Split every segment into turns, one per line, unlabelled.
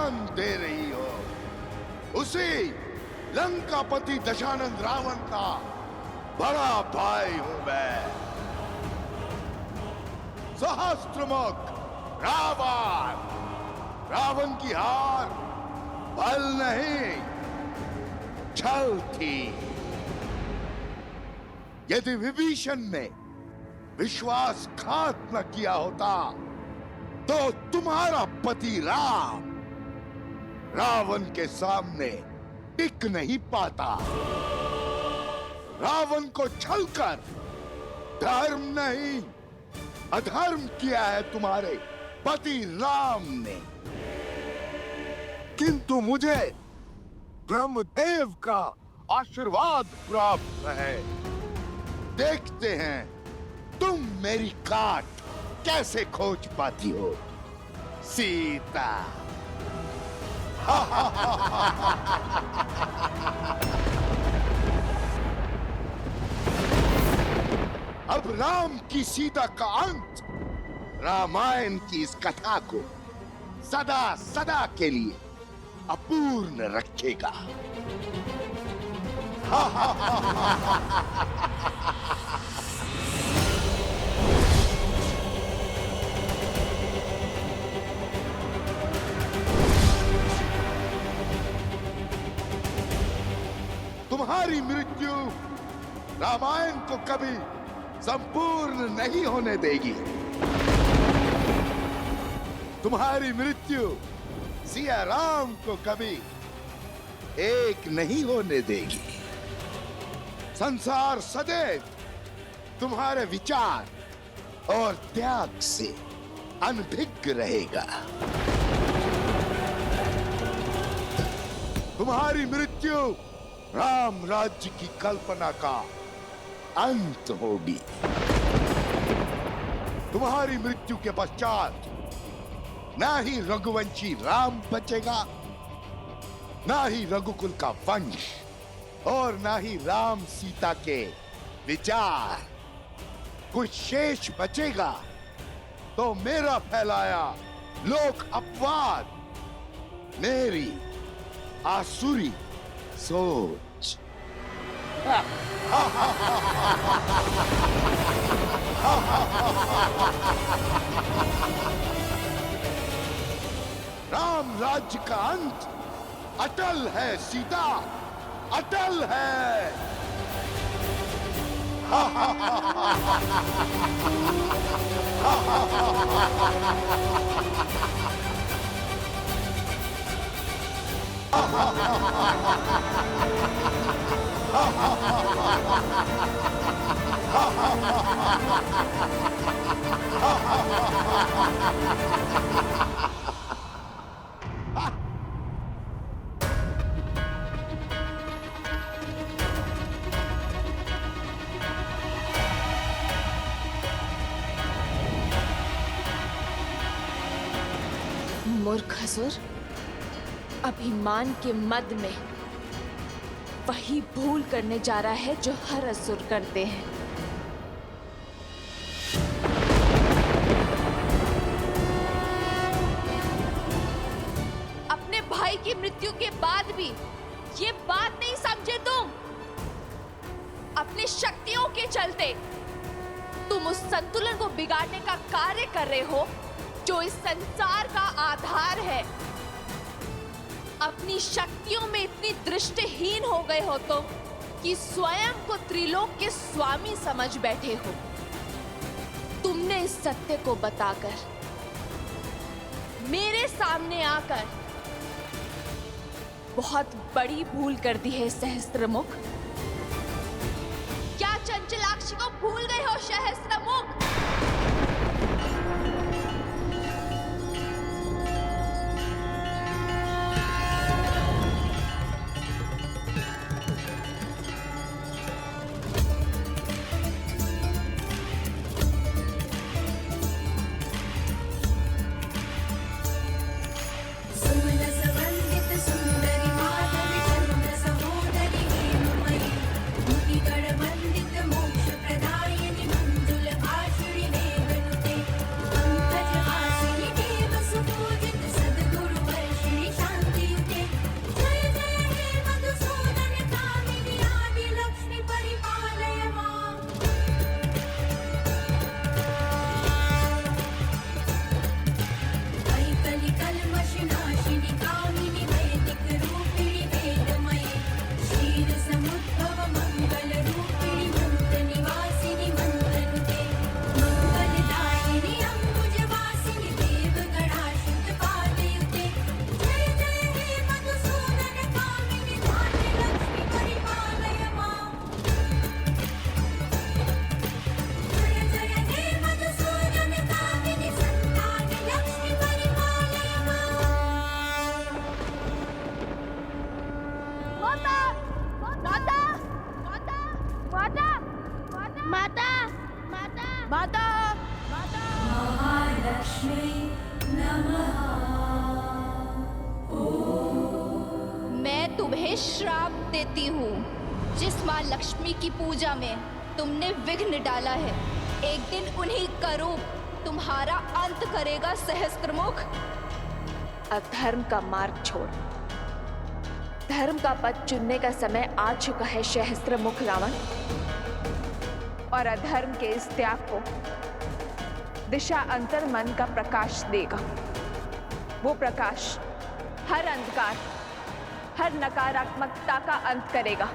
जान दे रही हो, उसी लंकापति दशानंद रावण का बड़ा भाई हूं मैं। सहस्त्रमुख रावण, रावण की हार बल नहीं छल थी। यदि विभीषण ने विश्वासघात न किया होता तो तुम्हारा पति राम रावण के सामने टिक नहीं पाता। रावण को छलकर धर्म नहीं अधर्म किया है तुम्हारे पति राम ने। किंतु मुझे ब्रह्मदेव का आशीर्वाद प्राप्त है। देखते हैं तुम मेरी काट कैसे खोज पाती हो सीता। अब राम की सीता का अंत रामायण की इस कथा को सदा सदा के लिए अपूर्ण रखेगा। तुम्हारी मृत्यु रामायण को कभी संपूर्ण नहीं होने देगी। तुम्हारी मृत्यु सिया राम को कभी एक नहीं होने देगी। संसार सदैव तुम्हारे विचार और त्याग से अनभिज्ञ रहेगा। तुम्हारी मृत्यु राम राज्य की कल्पना का अंत होगी। तुम्हारी मृत्यु के पश्चात ना ही रघुवंशी राम बचेगा, ना ही रघुकुल का वंश, और ना ही राम सीता के विचार। कुछ शेष बचेगा तो मेरा फैलाया लोक अपवाद, मेरी आसुरी सोच। राम राज्य का अंत अटल है सीता, अटल है।
मूर्ख असुर, अभिमान के मद में वही भूल करने जा रहा है जो हर असुर करते हैं। अपने भाई की मृत्यु के बाद भी ये बात नहीं समझे तुम। अपनी शक्तियों के चलते तुम उस संतुलन को बिगाड़ने का कार्य कर रहे हो जो इस संसार का आधार है। अपनी शक्तियों में इतनी दृष्टिहीन हो गए हो तुम कि स्वयं को त्रिलोक के स्वामी समझ बैठे हो। तुमने इस सत्य को बताकर मेरे सामने आकर बहुत बड़ी भूल कर दी है सहस्त्रमुख। क्या चंचलाक्षी को भूल गए हो सहस्त्रमुख? माता माता माता माता माता माता माता
महालक्ष्मी नमः।
मैं तुम्हें श्राप देती हूँ। जिस माँ लक्ष्मी की पूजा में तुमने विघ्न डाला है, एक दिन उन्हीं का रूप तुम्हारा अंत करेगा सहस्त्रमुख। अधर्म का मार्ग छोड़, धर्म का पथ चुनने का समय आ चुका है सहस्त्रमुख रावण। और अधर्म के इस त्याग को दिशा अंतर मन का प्रकाश देगा। वो प्रकाश हर अंधकार, हर नकारात्मकता का अंत करेगा।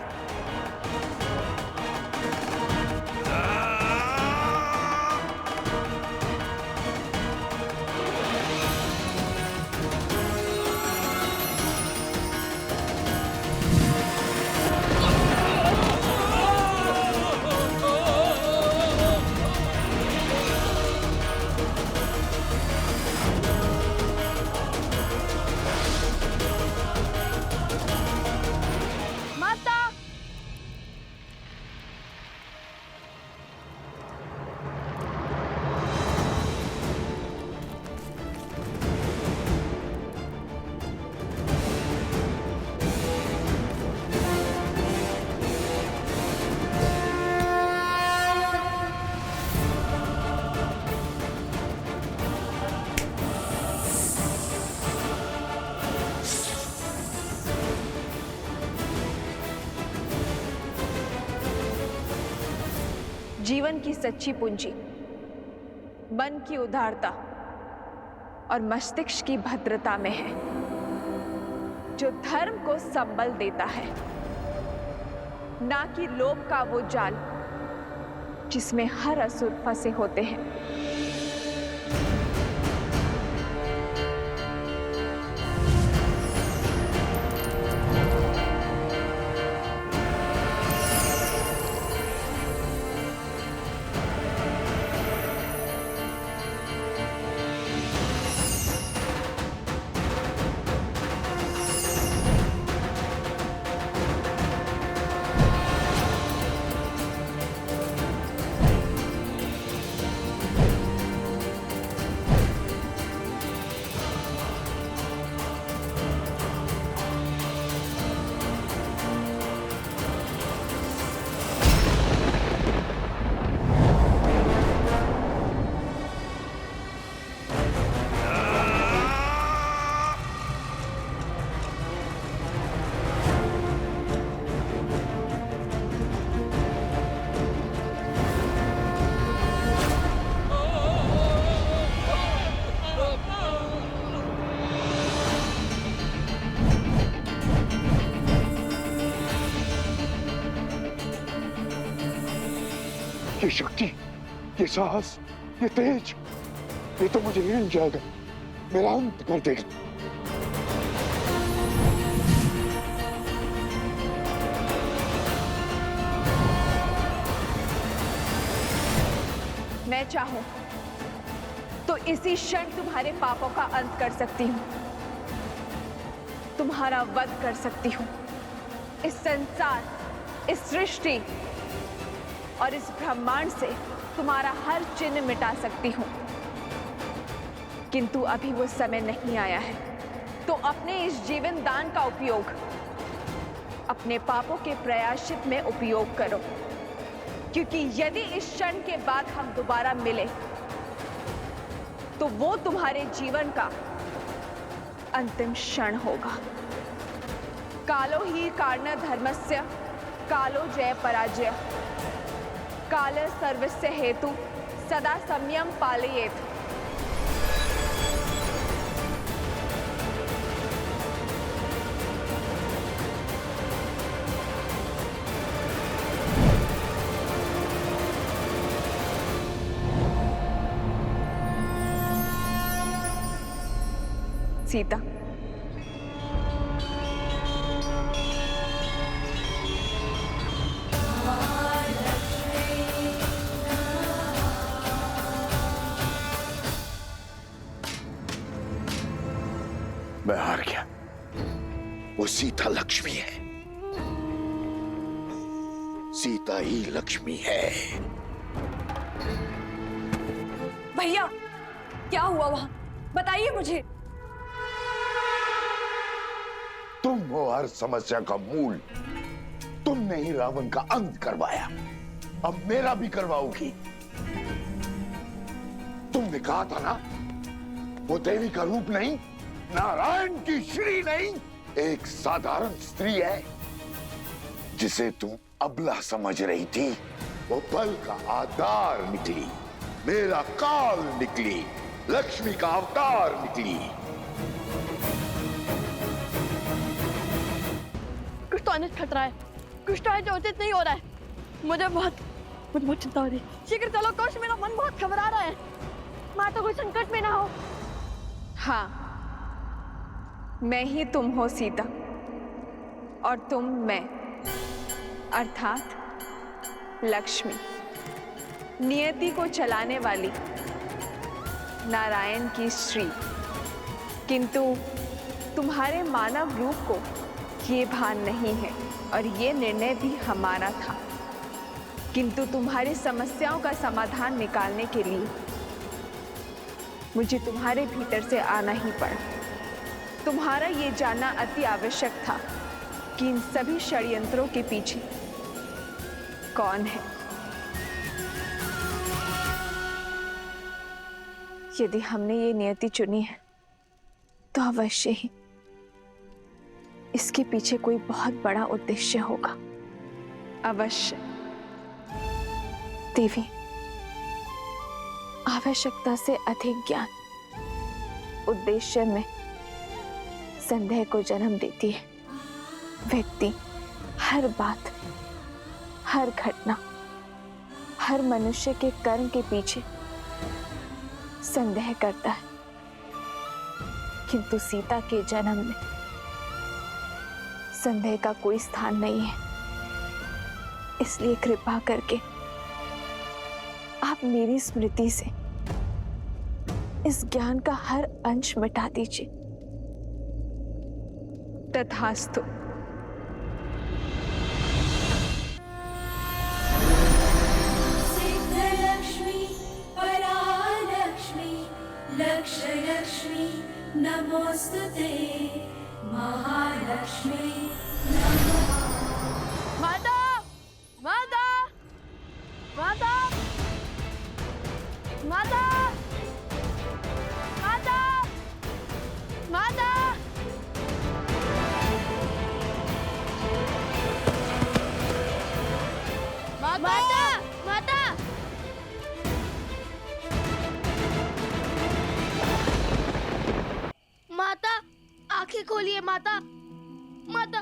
जीवन की सच्ची पूंजी मन की उदारता और मस्तिष्क की भद्रता में है, जो धर्म को संबल देता है, ना कि लोभ का वो जाल जिसमें हर असुर फंसे होते हैं।
ये शक्ति, ये साहस, ये तेज, ये तो मुझे हिल जाएगा, मेरा अंत कर देगा।
मैं चाहूं तो इसी क्षण तुम्हारे पापों का अंत कर सकती हूं, तुम्हारा वध कर सकती हूं। इस संसार, इस सृष्टि और इस ब्रह्मांड से तुम्हारा हर चिन्ह मिटा सकती हूं। किंतु अभी वो समय नहीं आया है, तो अपने इस जीवन दान का उपयोग अपने पापों के प्रायश्चित में उपयोग करो, क्योंकि यदि इस क्षण के बाद हम दोबारा मिले तो वो तुम्हारे जीवन का अंतिम क्षण होगा। कालो ही कारण धर्मस्य, कालो जय पराजय, काल सर्वस्य हेतु सदा संयम पालयेत्। सीता,
मैं हार गया। वो सीता लक्ष्मी है, सीता ही लक्ष्मी है।
भैया, क्या हुआ वहां? बताइए मुझे।
तुम हो हर समस्या का मूल। तुमने ही रावण का अंत करवाया, अब मेरा भी करवाओगी। तुमने कहा था ना, वो देवी का रूप नहीं, नारायण की श्री नहीं, एक साधारण स्त्री है जिसे तुम अबला समझ रही थी। वो बल का आधार निकली, मेरा काल निकली, लक्ष्मी का अवतार निकली।
कुछ तो अनिष्ट खतरा है, कुछ तो है जो उचित नहीं हो रहा है। मुझे बहुत चिंता हो रही है। शीघ्र चलो कोश, मेरा मन बहुत घबरा रहा है। माँ तो कोई संकट में ना हो।
हाँ, मैं ही तुम हो सीता, और तुम मैं, अर्थात लक्ष्मी, नियति को चलाने वाली नारायण की श्री। किंतु तुम्हारे मानव रूप को ये भान नहीं है, और ये निर्णय भी हमारा था। किंतु तुम्हारी समस्याओं का समाधान निकालने के लिए मुझे तुम्हारे भीतर से आना ही पड़ा। तुम्हारा ये जानना अति आवश्यक था कि इन सभी षड्यंत्रों के पीछे कौन है। यदि हमने ये नियति चुनी है तो अवश्य ही इसके पीछे कोई बहुत बड़ा उद्देश्य होगा। अवश्य। देवी, आवश्यकता से अधिक ज्ञान उद्देश्य में संदेह को जन्म देती है। व्यक्ति हर बात, हर घटना, हर मनुष्य के कर्म के पीछे संदेह करता है, किंतु सीता के जन्म में संदेह का कोई स्थान नहीं है। इसलिए कृपा करके आप मेरी स्मृति से इस ज्ञान का हर अंश मिटा दीजिए। तथास्तु।
सिद्धलक्ष्मी परालक्ष्मी लक्ष्मी नमोस्तुते महालक्ष्मी नमः।
माता, माता, माता, माता, माता, माता। माता, माता, माता, आंखें खोलिए माता, माता,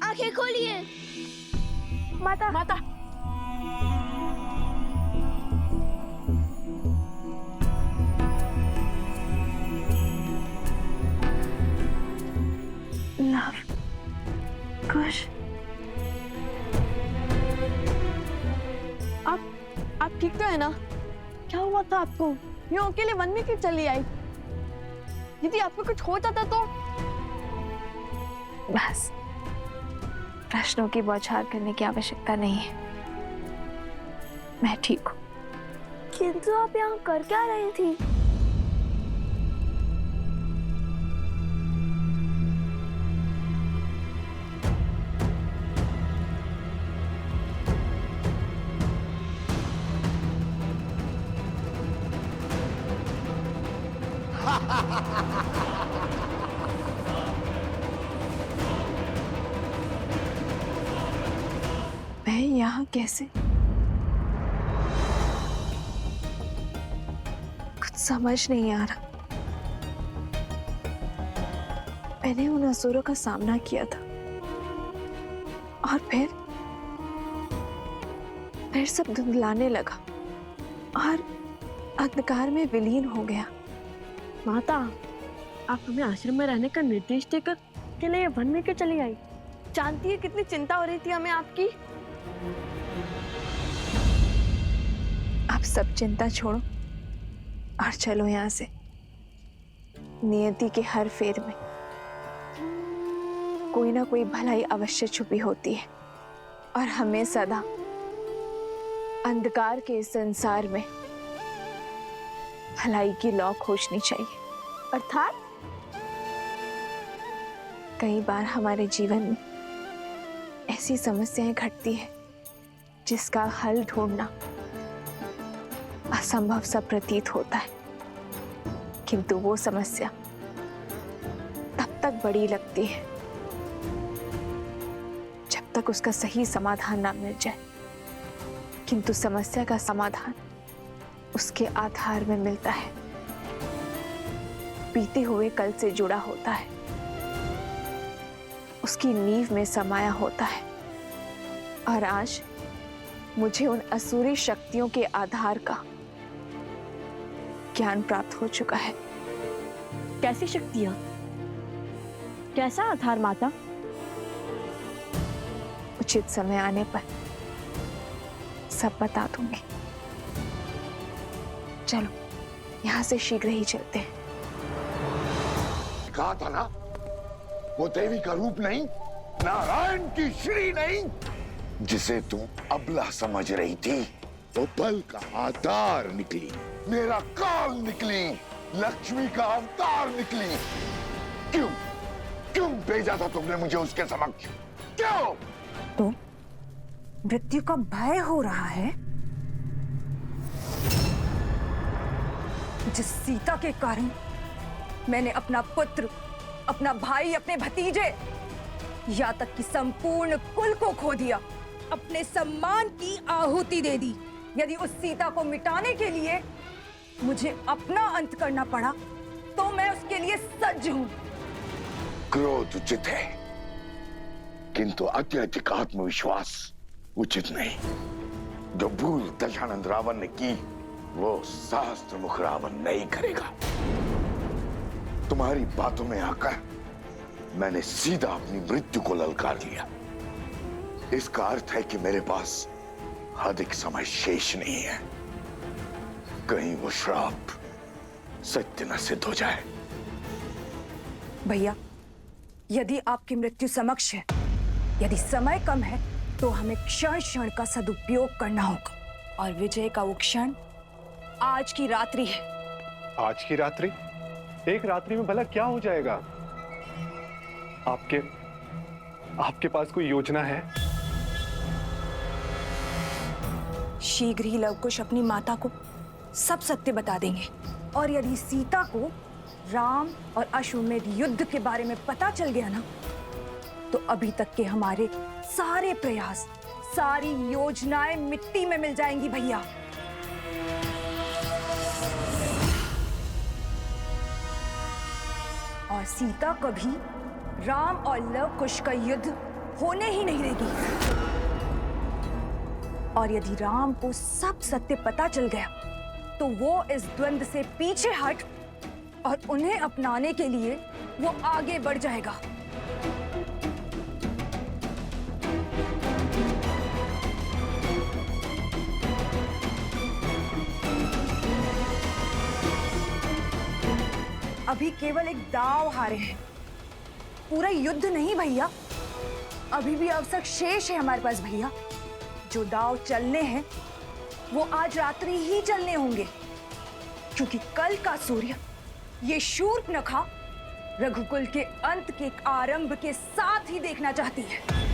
आंखें खोलिए माता, माता।
लव कुश,
आप ठीक तो है ना? क्या हुआ था आपको? यूं अकेले वन में क्यों चली आई? यदि आपको कुछ हो जाता तो?
बस प्रश्नों की बौछार करने की आवश्यकता नहीं है। मैं ठीक हूँ।
किंतु आप यहाँ कर क्या रही थी?
मैं यहाँ कैसे? कुछ समझ नहीं आ रहा। मैंने उन असुरों का सामना किया था और फिर सब धुंधलाने लगा और अंधकार में विलीन हो गया।
माता, आप हमें आश्रम में रहने का निर्देश देकर के लिए वन में क्यों चली आई? जानती है कितनी चिंता हो रही थी हमें आपकी।
आप सब चिंता छोड़ो और चलो यहाँ से। नियति के हर फेर में कोई ना कोई भलाई अवश्य छुपी होती है। और हमें सदा अंधकार के इस संसार में भलाई की लौ खोजनी चाहिए। अर्थात कई बार हमारे जीवन में ऐसी समस्याएं घटती है जिसका हल ढूंढना असंभव सा प्रतीत होता है, किंतु वो समस्या तब तक बड़ी लगती है जब तक उसका सही समाधान ना मिल जाए। किंतु समस्या का समाधान उसके आधार में मिलता है, बीते हुए कल से जुड़ा होता है, उसकी नींव में समाया होता है। और आज मुझे उन असुरी शक्तियों के आधार का ज्ञान प्राप्त हो चुका है।
कैसी शक्तियां, कैसा आधार माता?
उचित समय आने पर सब बता दूंगी। चलो यहां से शीघ्र ही चलते हैं।
कहा था ना, वो देवी का रूप नहीं, नारायण की श्री नहीं, जिसे तुम अबला समझ रही थी, वो बल का आधार निकली, मेरा काल निकली, लक्ष्मी का अवतार निकली। क्यों क्यों भेजा था तुमने मुझे उसके समक्ष? क्यों?
तो मृत्यु का भय हो रहा है? जिस सीता के कारण मैंने अपना पुत्र, अपना भाई, अपने भतीजे, या तक कि संपूर्ण कुल को खो दिया, अपने सम्मान की आहुति दे दी। यदि उस सीता को मिटाने के लिए मुझे अपना अंत करना पड़ा तो मैं उसके लिए सज्ज हूं।
क्रोध उचित है, किंतु अत्यधिक आत्मविश्वास उचित नहीं। जो भूल दशानंद रावण ने की, वो सहस्त्र मुख रावण नहीं करेगा। तुम्हारी बातों में आकर मैंने सीधा अपनी मृत्यु को ललकार लिया। इसका अर्थ है कि मेरे पास अधिक समय शेष नहीं है। कहीं वो श्राप सत्य न सिद्ध हो जाए।
भैया, यदि आपकी मृत्यु समक्ष है, यदि समय कम है, तो हमें क्षण क्षण का सदुपयोग करना होगा। और विजय का वो क्षण आज की रात्रि है।
आज की रात्रि? एक रात्रि में भला क्या हो जाएगा? आपके पास कोई योजना है?
शीघ्र ही लवकुश अपनी माता को सब सत्य बता देंगे। और यदि सीता को राम और अश्वमेध युद्ध के बारे में पता चल गया ना, तो अभी तक के हमारे सारे प्रयास, सारी योजनाएं मिट्टी में मिल जाएंगी भैया। और सीता कभी राम और लवकुश का युद्ध होने ही नहीं देगी। और यदि राम को सब सत्य पता चल गया, तो वो इस द्वंद्व से पीछे हट और उन्हें अपनाने के लिए वो आगे बढ़ जाएगा। अभी केवल एक दांव हारे हैं, पूरा युद्ध नहीं भैया। अभी भी अवसर शेष है हमारे पास भैया। जो दांव चलने हैं वो आज रात्रि ही चलने होंगे, क्योंकि कल का सूर्य ये शूर्पणखा रघुकुल के अंत के आरंभ के साथ ही देखना चाहती है।